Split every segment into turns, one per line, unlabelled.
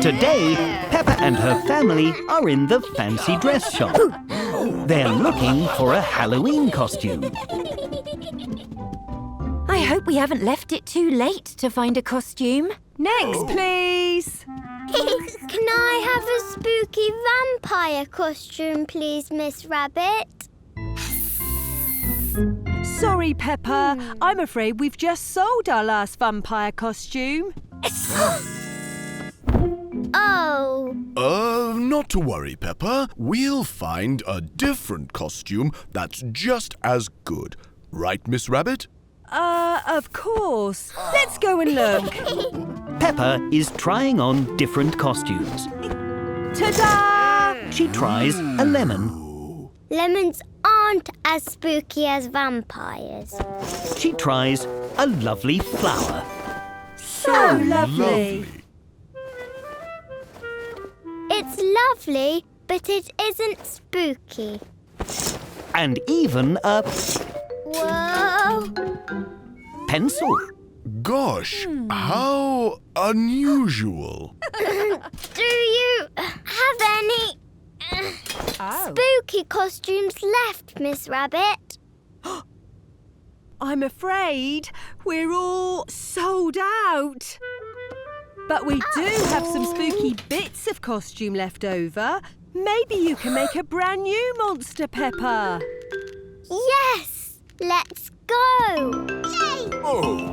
Today, Peppa and her family are in the fancy dress shop. They're looking for a Halloween costume.
I hope we haven't left it too late to find a costume.
Next, please.
Can I have a spooky vampire costume, please, Miss Rabbit?
Sorry, Peppa. I'm afraid we've just sold our last vampire costume.
Oh.
Not to worry, Peppa. We'll find a different costume that's just as good. Right, Miss Rabbit?
Of course. Let's go and look.
Peppa is trying on different costumes.
Ta-da!
She tries a lemon.
Lemons aren't as spooky as vampires.
She tries a lovely flower.
So lovely.
It's lovely, but it isn't spooky.
And even a
Whoa!
pencil.
Gosh, how unusual.
Do you have any spooky costumes left, Miss Rabbit?
I'm afraid we're all sold out. But we do have some spooky bits of costume left over. Maybe you can make a brand new monster, Peppa.
Yes! Let's go! Yay!
Oh,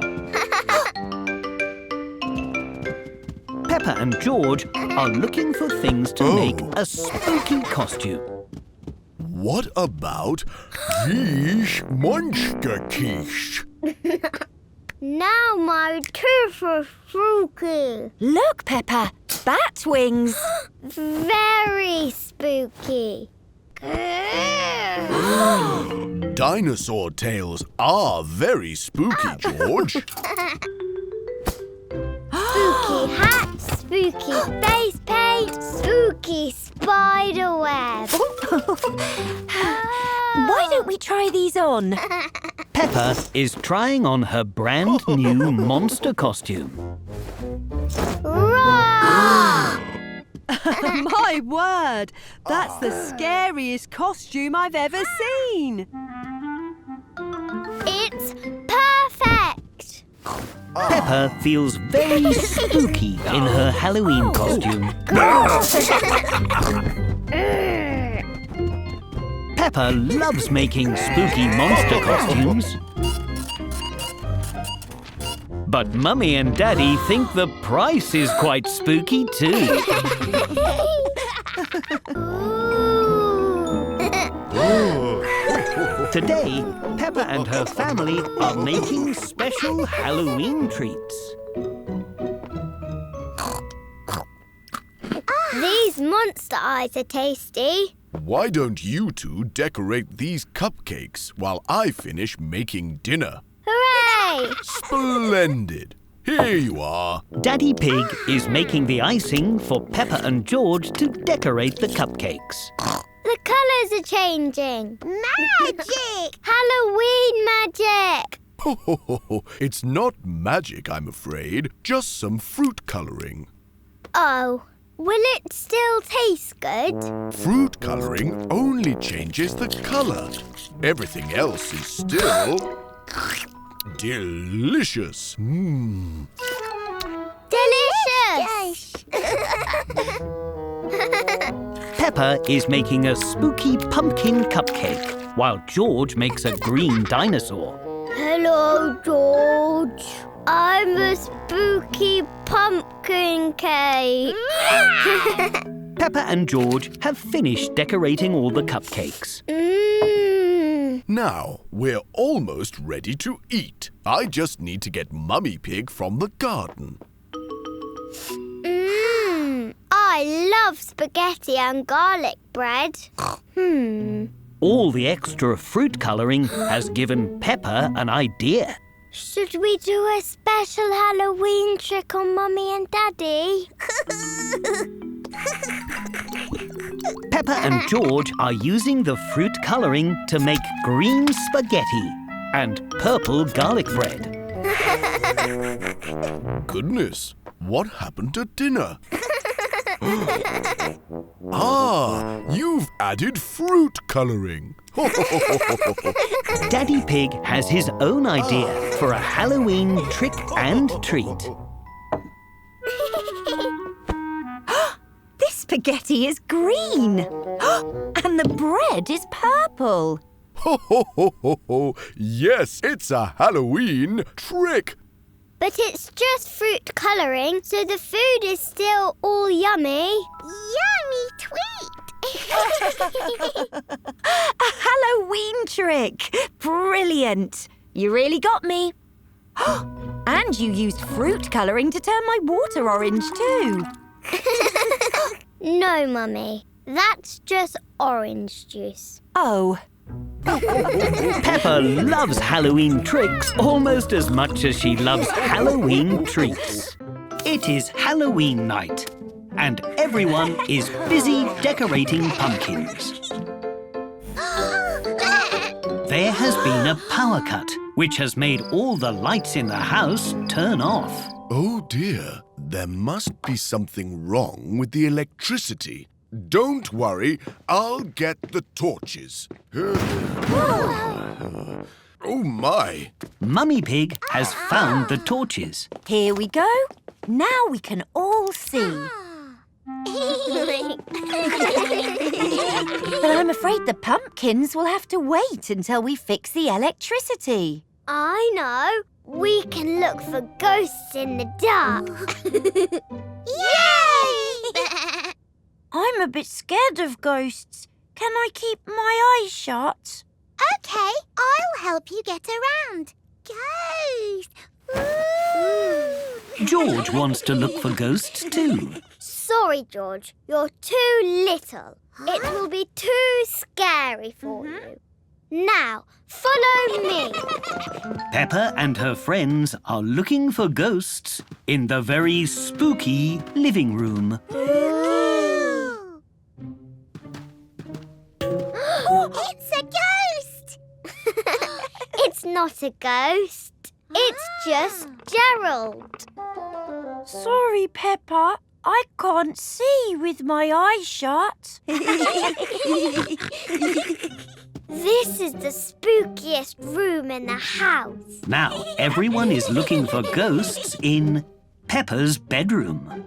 Peppa and George are looking for things to make a spooky costume.
what about this monster quiche?
Now my teeth are spooky.
Look, Peppa, bat wings.
Very spooky.
Dinosaur tails are very spooky, George.
Spooky hat, spooky face paint, spooky spider web.
Why don't we try these on?
Peppa is trying on her brand new monster costume.
Roar!
My word, that's the scariest costume I've ever seen.
It's perfect.
Peppa feels very spooky in her Halloween costume. Peppa loves making spooky monster costumes. But Mummy and Daddy think the price is quite spooky too. Today, Peppa and her family are making special Halloween treats.
These monster eyes are tasty.
Why don't you two decorate these cupcakes while I finish making dinner?
Hooray!
Splendid! Here you are.
Daddy Pig is making the icing for Peppa and George to decorate the cupcakes.
The colours are changing. Magic! Halloween magic!
It's not magic, I'm afraid. Just some fruit colouring.
Oh, will it still taste good?
Fruit colouring only changes the colour. Everything else is still delicious.
Delicious!
Peppa is making a spooky pumpkin cupcake, while George makes a green dinosaur.
Hello, George. I'm a spooky pumpkin cake.
Peppa and George have finished decorating all the cupcakes.
Now, we're almost ready to eat. I just need to get Mummy Pig from the garden.
I love spaghetti and garlic bread.
All the extra fruit colouring has given Peppa an idea.
Should we do a special Halloween trick on Mummy and Daddy?
Peppa and George are using the fruit colouring to make green spaghetti and purple garlic bread.
Goodness, what happened to dinner? Ah, you've added fruit colouring.
Daddy Pig has his own idea for a Halloween trick and treat.
This spaghetti is green. And the bread is purple.
Ho, ho, ho, ho, ho. Yes, it's a Halloween trick.
But it's just fruit colouring, so the food is still all yummy. Yummy tweet!
A Halloween trick. Brilliant. You really got me. And you used fruit colouring to turn my water orange too.
No, Mummy. That's just orange juice.
Oh.
Peppa loves Halloween tricks almost as much as she loves Halloween treats. It is Halloween night, and everyone is busy decorating pumpkins. There has been a power cut, which has made all the lights in the house turn off.
Oh dear, there must be something wrong with the electricity. Don't worry, I'll get the torches. Oh my!
Mummy Pig has found the torches.
Here we go. Now we can all see. But I'm afraid the pumpkins will have to wait until we fix the electricity.
I know. We can look for ghosts in the dark. Yay!
I'm a bit scared of ghosts. Can I keep my eyes shut?
OK, I'll help you get around. Ghost! Ooh.
George wants to look for ghosts too.
Sorry, George. You're too little. It will be too scary for you. Now, follow me.
Peppa and her friends are looking for ghosts in the very spooky living room.
It's a ghost! It's not a ghost. It's just Gerald.
Sorry, Peppa. I can't see with my eyes shut.
This is the spookiest room in the house.
Now everyone is looking for ghosts in Peppa's bedroom.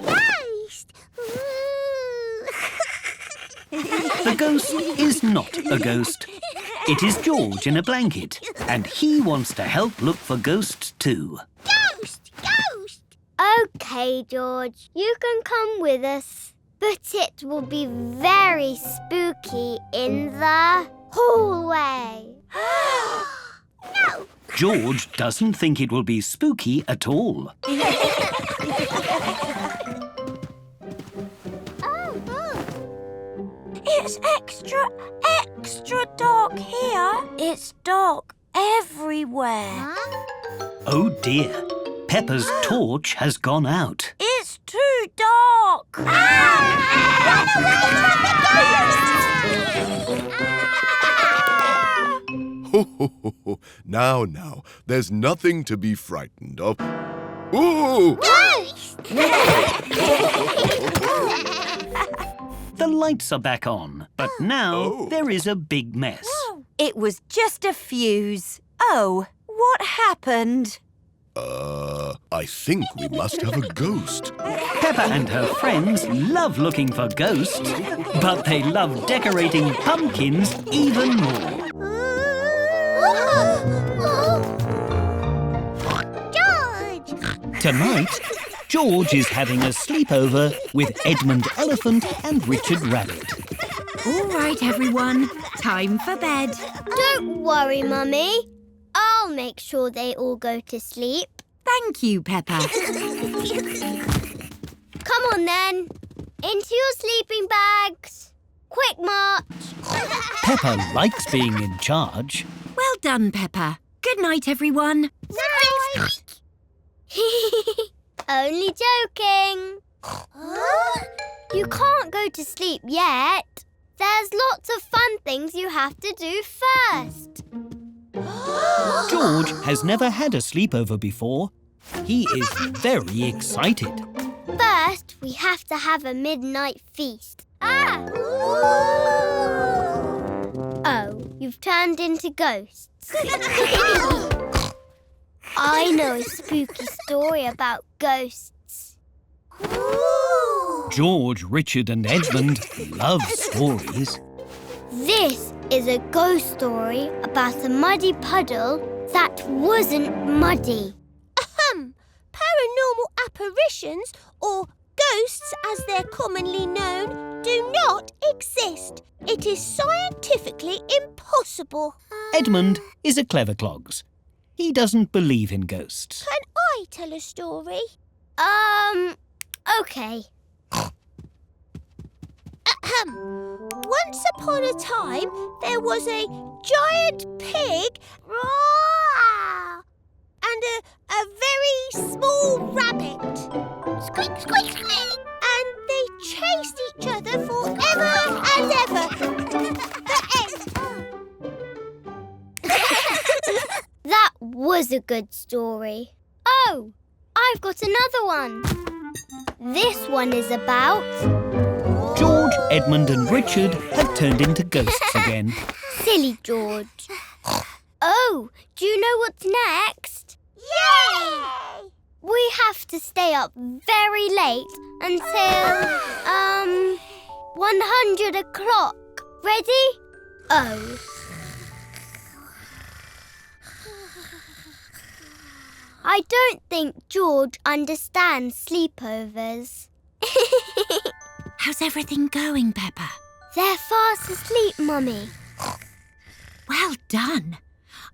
Ghost!
The ghost is not a ghost. It is George in a blanket, and he wants to help look for ghosts too.
Ghost! Ghost! OK, George, you can come with us. But it will be very spooky in the hallway. No!
George doesn't think it will be spooky at all.
It's extra dark here. It's dark everywhere.
Oh dear, Peppa's torch has gone out.
It's too dark.
Run away from the
Ho, ho, ho, ho. Now, there's nothing to be frightened of. Ooh!
ghost!
The lights are back on, but now there is a big mess.
It was just a fuse. Oh, what happened?
I think we must have a ghost.
Peppa and her friends love looking for ghosts, but they love decorating pumpkins even more.
George!
Tonight, George is having a sleepover with Edmund Elephant and Richard Rabbit.
All right, everyone. Time for bed.
Don't worry, Mummy. I'll make sure they all go to sleep.
Thank you, Peppa.
Come on, then. Into your sleeping bags. Quick march.
Peppa likes being in charge.
Well done, Peppa. Good night, everyone.
Night. Only joking. You can't go to sleep yet. There's lots of fun things you have to do first.
George has never had a sleepover before. He is very excited.
First, we have to have a midnight feast. Oh, you've turned into ghosts. I know a spooky story about ghosts.
George, Richard and Edmund love stories.
This is a ghost story about a muddy puddle that wasn't muddy.
Paranormal apparitions, or ghosts as they're commonly known, do not exist. It is scientifically impossible.
Edmund is a clever clogs. He doesn't believe in ghosts.
Can I tell a story?
Okay.
Once upon a time, there was a giant pig and a very small rabbit.
Squeak, squeak, squeak.
And they chased each other forever and ever. The end.
That was a good story. Oh, I've got another one. This one is about...
George, Edmund and Richard have turned into ghosts again.
Silly George. Oh, do you know what's next?
Yay!
We have to stay up very late until, 100 o'clock. Ready? Oh. I don't think George understands sleepovers.
How's everything going, Peppa?
They're fast asleep, Mummy.
Well done.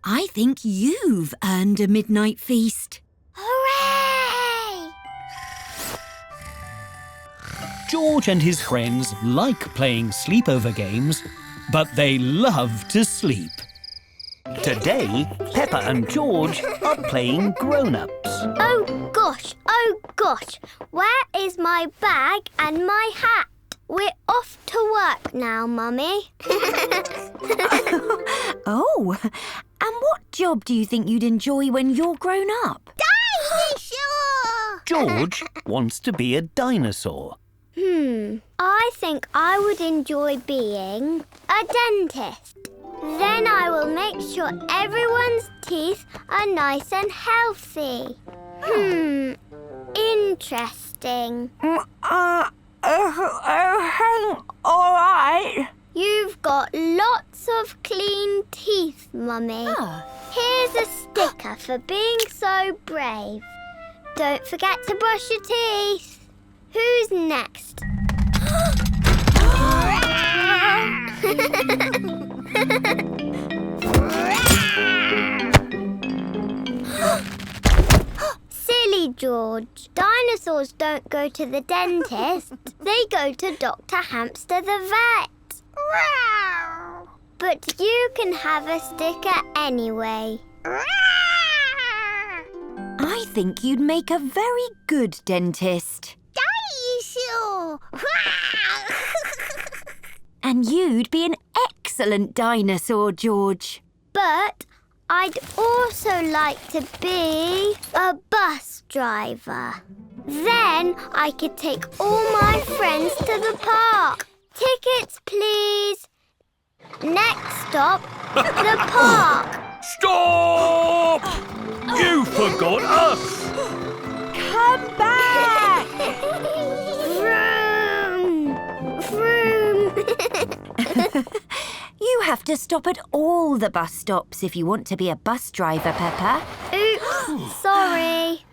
I think you've earned a midnight feast.
Hooray!
George and his friends like playing sleepover games, but they love to sleep. Today, Peppa and George are playing grown-ups.
Oh gosh, where is my bag and my hat? We're off to work now, Mummy.
Oh, and what job do you think you'd enjoy when you're grown up?
Dinosaur!
George wants to be a dinosaur.
I think I would enjoy being a dentist. Then I will make sure everyone's teeth are nice and healthy. Interesting.
All right.
You've got lots of clean teeth, Mummy. Here's a sticker for being so brave. Don't forget to brush your teeth. Who's next? Silly George. Dinosaurs don't go to the dentist. They go to Dr. Hamster the vet. But you can have a sticker anyway.
I think you'd make a very good dentist.
Dinosaur!
And you'd be an excellent dinosaur, George.
But I'd also like to be a bus driver. Then I could take all my friends to the park. Tickets, please. Next stop, the park.
Stop! You forgot us!
Come back!
Vroom! Vroom!
You have to stop at all the bus stops if you want to be a bus driver, Peppa.
Oops, sorry.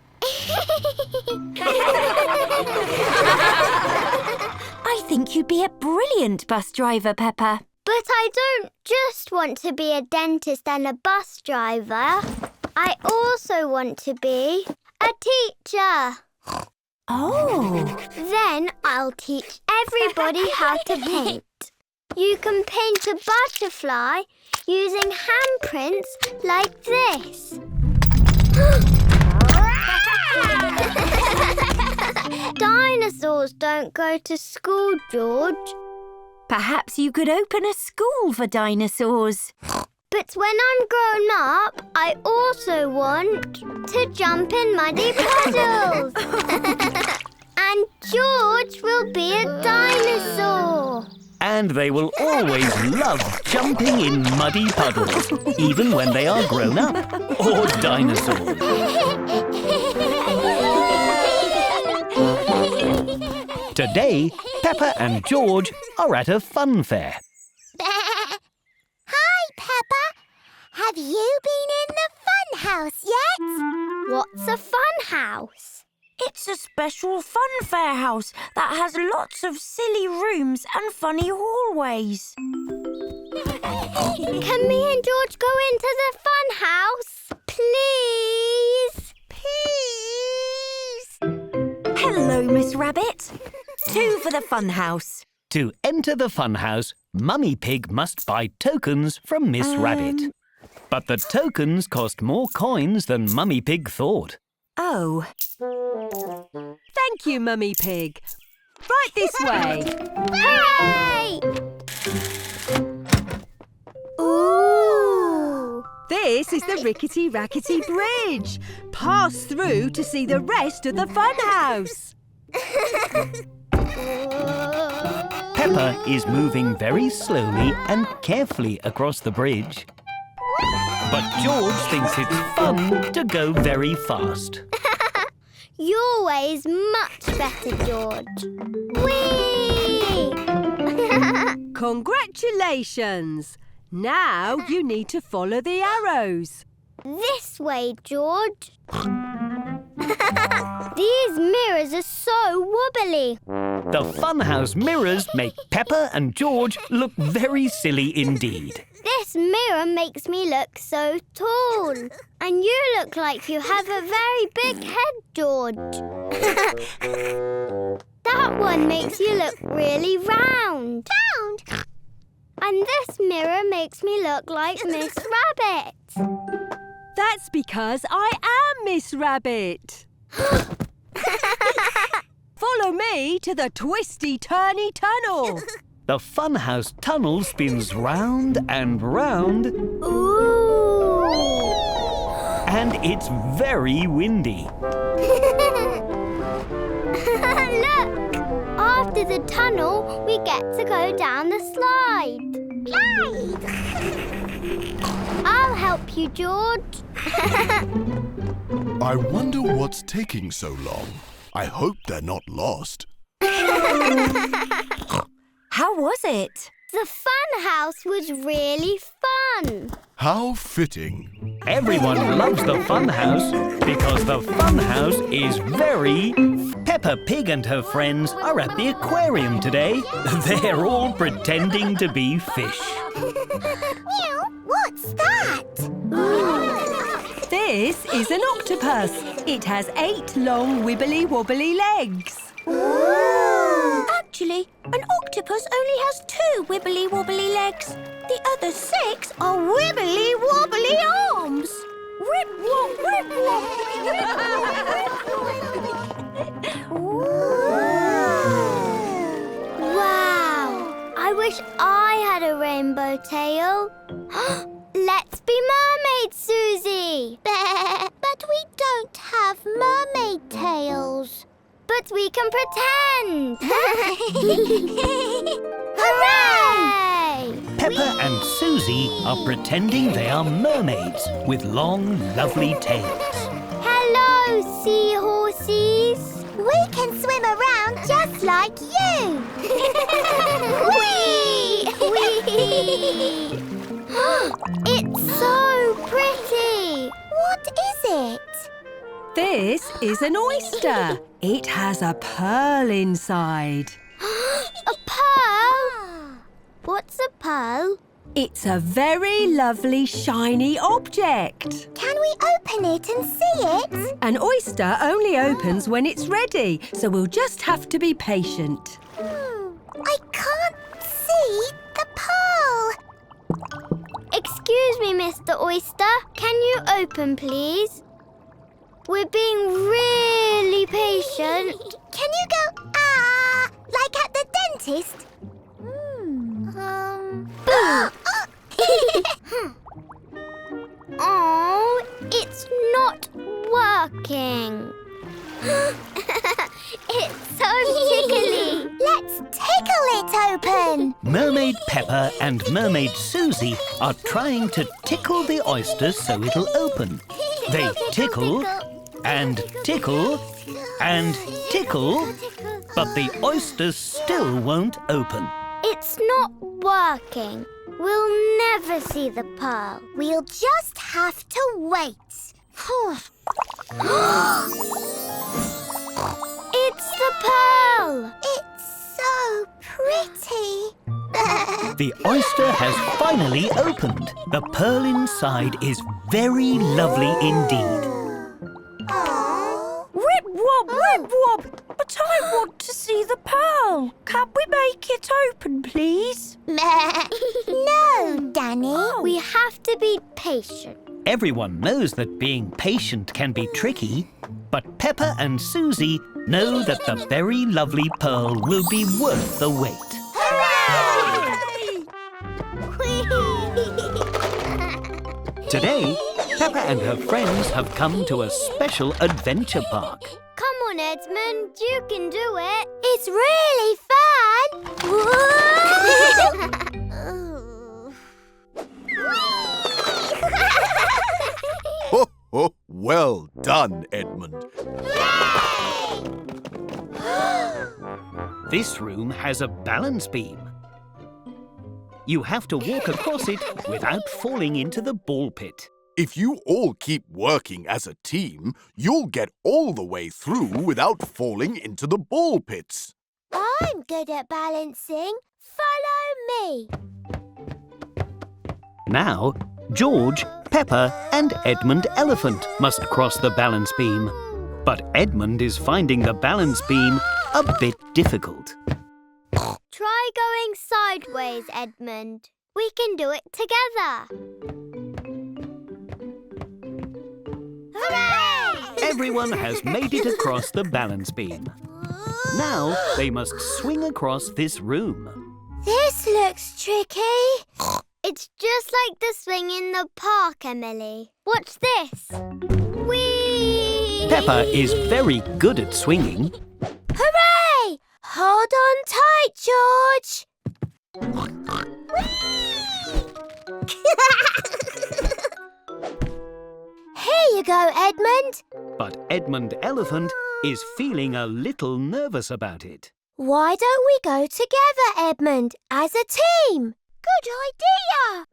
I think you'd be a brilliant bus driver, Peppa.
But I don't just want to be a dentist and a bus driver. I also want to be a teacher.
Oh.
Then I'll teach everybody how to paint. You can paint a butterfly using handprints like this. Dinosaurs don't go to school, George.
Perhaps you could open a school for dinosaurs.
But when I'm grown up, I also want to jump in muddy puddles. And George will be a dinosaur.
And they will always love jumping in muddy puddles, even when they are grown up or dinosaurs. Today, Peppa and George are at a fun fair.
Hi, Peppa. Have you been in the fun house yet?
What's a fun house?
It's a special fun fair house that has lots of silly rooms and funny hallways.
Can me and George go into the fun house? Please? Please?
Hello, Miss Rabbit. 2 for the fun house.
To enter the funhouse, Mummy Pig must buy tokens from Miss Rabbit. But the tokens cost more coins than Mummy Pig thought.
Oh.
Thank you, Mummy Pig. Right this way.
Hooray! Ooh!
This is the Rickety Rackety Bridge. Pass through to see the rest of the fun house.
Peppa is moving very slowly and carefully across the bridge. But George thinks it's fun to go very fast.
Your way is much better, George. Whee!
Congratulations! Now you need to follow the arrows.
This way, George. These mirrors are so wobbly.
The funhouse mirrors make Peppa and George look very silly indeed.
This mirror makes me look so tall. And you look like you have a very big head, George. That one makes you look really round. Round? And this mirror makes me look like Miss Rabbit.
That's because I am Miss Rabbit. Follow me to the twisty-turny tunnel.
The funhouse tunnel spins round and round.
Ooh!
And it's very windy.
Look! After the tunnel, we get to go down the slide. Slide! I'll help you, George.
I wonder what's taking so long. I hope they're not lost.
How was it?
The fun house was really fun.
How fitting.
Everyone loves the funhouse because the funhouse is very... Peppa Pig and her friends are at the aquarium today. They're all pretending to be fish.
Meow, what's that?
This is an octopus. It has 8 long wibbly-wobbly legs.
Actually, an octopus only has 2 wibbly-wobbly legs. The other 6 are wibbly-wobbly arms. Rip-wop, rip-wop.
Wow! I wish I had a rainbow tail. Let's be mermaids, Susie.
But we don't have mermaid tails.
But we can pretend. Hooray!
Peppa and Susie are pretending they are mermaids with long, lovely tails.
Hello, seahorses.
We can swim around just like you.
Whee! Whee! It's so pretty.
What is it?
This is an oyster. It has a pearl inside.
A pearl? What's a pearl?
It's a very lovely shiny object.
Can we open it and see it?
An oyster only opens when it's ready, so we'll just have to be patient.
I can't see the pearl.
Excuse me, Mr. Oyster. Can you open, please? We're being really patient.
Can you go, like at the dentist?
Boo! Oh, it's not working. It's so tickly.
Let's tickle it open.
Mermaid Peppa and Mermaid Susie are trying to tickle the oyster so it'll open. They tickle and tickle and tickle, but the oyster still won't open.
It's not working. We'll never see the pearl.
We'll just have to wait.
It's the pearl.
It's so pretty.
The oyster has finally opened. The pearl inside is very lovely indeed.
Rip wob, rip wob! But I want to see the pearl. Can we make it open, please?
No, Danny.
We have to be patient.
Everyone knows that being patient can be tricky, but Peppa and Susie know that the very lovely pearl will be worth the wait. Today, Peppa and her friends have come to a special adventure park.
Come on, Edmund. You can do it.
It's really fun.
Oh, well done, Edmund.
This room has a balance beam. You have to walk across it without falling into the ball pit.
If you all keep working as a team, you'll get all the way through without falling into the ball pits.
I'm good at balancing. Follow me.
Now, George, Peppa and Edmund Elephant must cross the balance beam. But Edmund is finding the balance beam a bit difficult.
Try going sideways, Edmund. We can do it together.
Hooray!
Everyone has made it across the balance beam. Now they must swing across this room.
This looks tricky.
It's just like the swing in the park, Emily. Watch this. Whee!
Peppa is very good at swinging.
Hooray! Hold on tight, George. Here you go, Edmund.
But Edmund Elephant is feeling a little nervous about it.
Why don't we go together, Edmund, as a team? Good idea.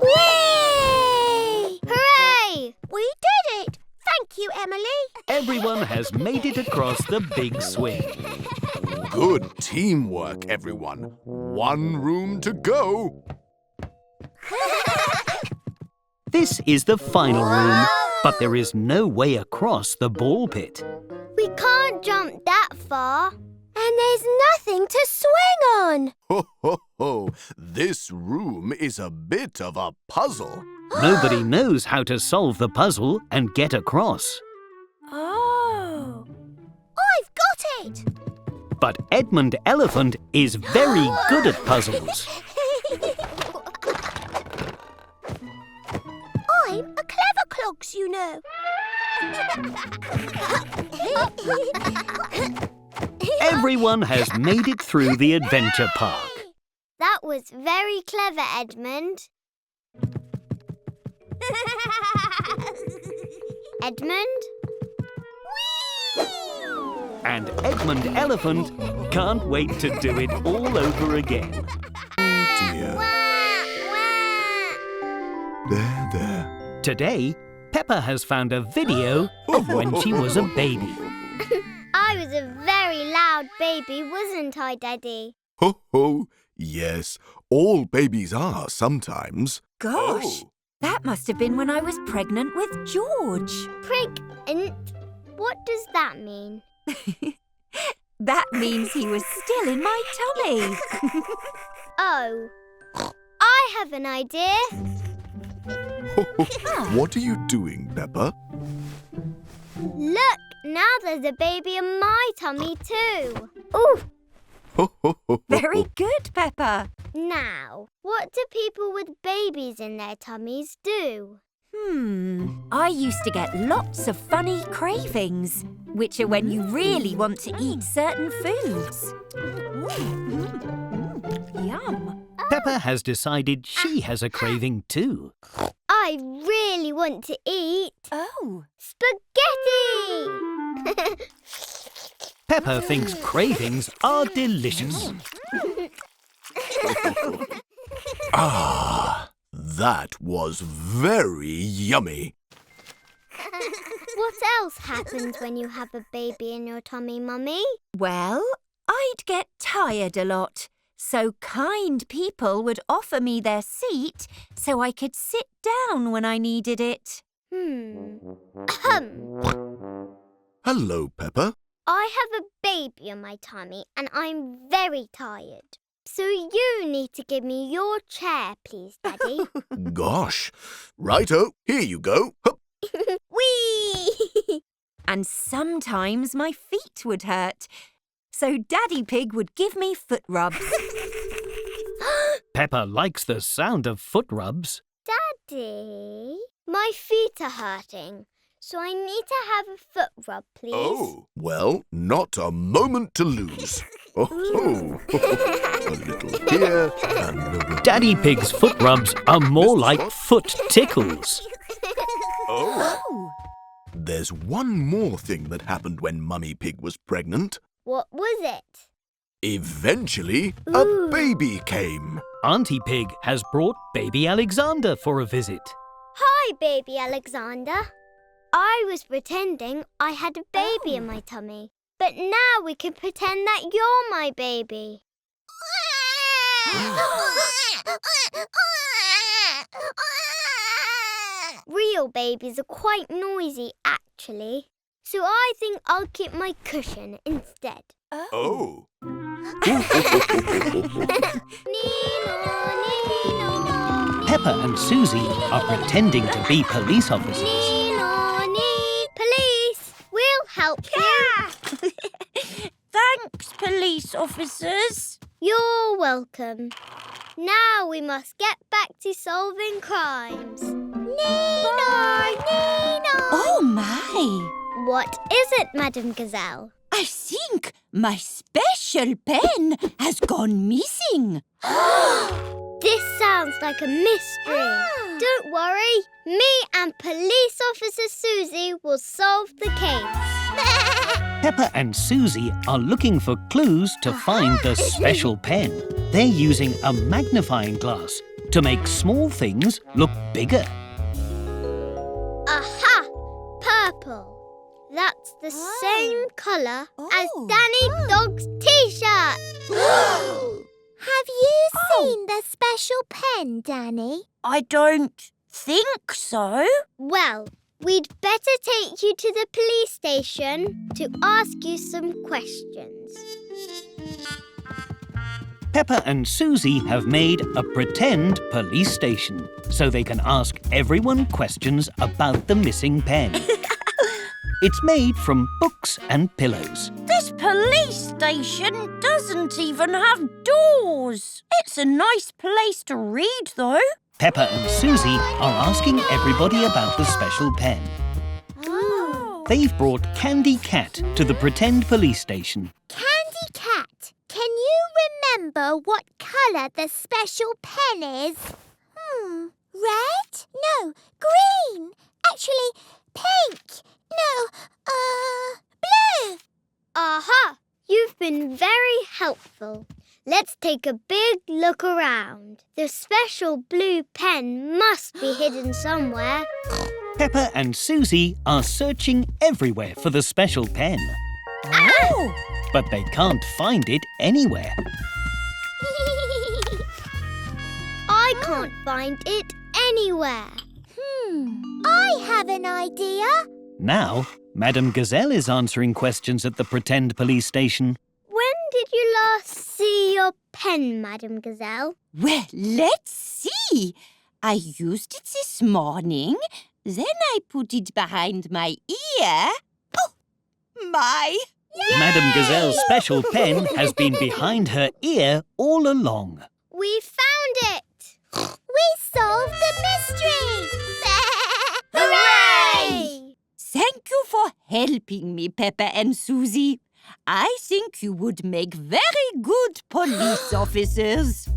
Whee!
Hooray!
We did it. Thank you, Emily.
Everyone has made it across the big swing.
Good teamwork, everyone. One room to go.
This is the final room, but there is no way across the ball pit.
We can't jump that far.
And there's nothing to swing on.
Ho, ho, ho. This room is a bit of a puzzle.
Nobody knows how to solve the puzzle and get across.
Oh. I've got it.
But Edmund Elephant is very good at puzzles.
I'm a clever clogs, you know.
Everyone has made it through the adventure park.
That was very clever, Edmund. Edmund?
And Edmund Elephant can't wait to do it all over again.
Oh dear. There.
Today, Peppa has found a video of when she was a baby.
I was a very loud baby, wasn't I, Daddy?
Ho, ho. Yes, all babies are sometimes.
Gosh, that must have been when I was pregnant with George.
Pregnant? What does that mean?
That means he was still in my tummy.
Oh, I have an idea.
What are you doing, Peppa?
Look, now there's a baby in my tummy too. Ooh,
Very good, Peppa.
Now, what do people with babies in their tummies do?
I used to get lots of funny cravings, which are when you really want to eat certain foods. Yum.
Peppa has decided she has a craving too.
I really want to eat
Oh.
spaghetti!
Peppa thinks cravings are delicious.
Ah, that was very yummy.
What else happens when you have a baby in your tummy, Mummy?
Well, I'd get tired a lot, so kind people would offer me their seat so I could sit down when I needed it.
Hello, Peppa.
I have a baby in my tummy and I'm very tired. So you need to give me your chair, please, Daddy.
Gosh. Righto, here you go. Hup.
Whee!
And sometimes my feet would hurt, so Daddy Pig would give me foot rubs.
Peppa likes the sound of foot rubs.
Daddy, my feet are hurting, so I need to have a foot rub, please.
Oh, well, not a moment to lose. Oh, a little here and...
Daddy Pig's foot rubs are more like foot tickles.
Oh. There's one more thing that happened when Mummy Pig was pregnant.
What was it?
Eventually, a baby came.
Auntie Pig has brought baby Alexander for a visit.
Hi, baby Alexander. I was pretending I had a baby in my tummy. But now we can pretend that you're my baby. Real babies are quite noisy, actually. So I think I'll keep my cushion instead.
Oh.
Peppa and Susie are pretending to be police officers.
Police, we'll help you.
Thanks, police officers.
You're welcome. Now we must get back to solving crimes. Nino!
Oh, my.
What is it, Madam Gazelle?
I think my special pen has gone missing.
This sounds like a mystery. Don't worry. Me and Police Officer Susie will solve the case.
Peppa and Susie are looking for clues to find the special pen. They're using a magnifying glass to make small things look bigger.
Aha! Purple. That's the same colour as Danny Dog's T-shirt.
Have you seen the special pen, Danny?
I don't think so.
Well, we'd better take you to the police station to ask you some questions.
Peppa and Susie have made a pretend police station so they can ask everyone questions about the missing pen. It's made from books and pillows.
This police station doesn't even have doors. It's a nice place to read, though.
Peppa and Susie are asking everybody about the special pen. They've brought Candy Cat to the pretend police station.
Candy Cat, can you remember what colour the special pen is? Red? No, green. Actually, pink. No, blue.
Aha! You've been very helpful. Let's take a big look around. The special blue pen must be hidden somewhere.
Peppa and Susie are searching everywhere for the special pen. But they can't find it anywhere.
I can't find it anywhere.
I have an idea.
Now, Madame Gazelle is answering questions at the pretend police station.
When did you last see your pen, Madame Gazelle?
Well, let's see. I used it this morning. Then I put it behind my ear. Oh, my!
Madame Gazelle's special pen has been behind her ear all along.
We found it! We solved the mystery! Hooray!
Thank you for helping me, Peppa and Susie. I think you would make very good police officers.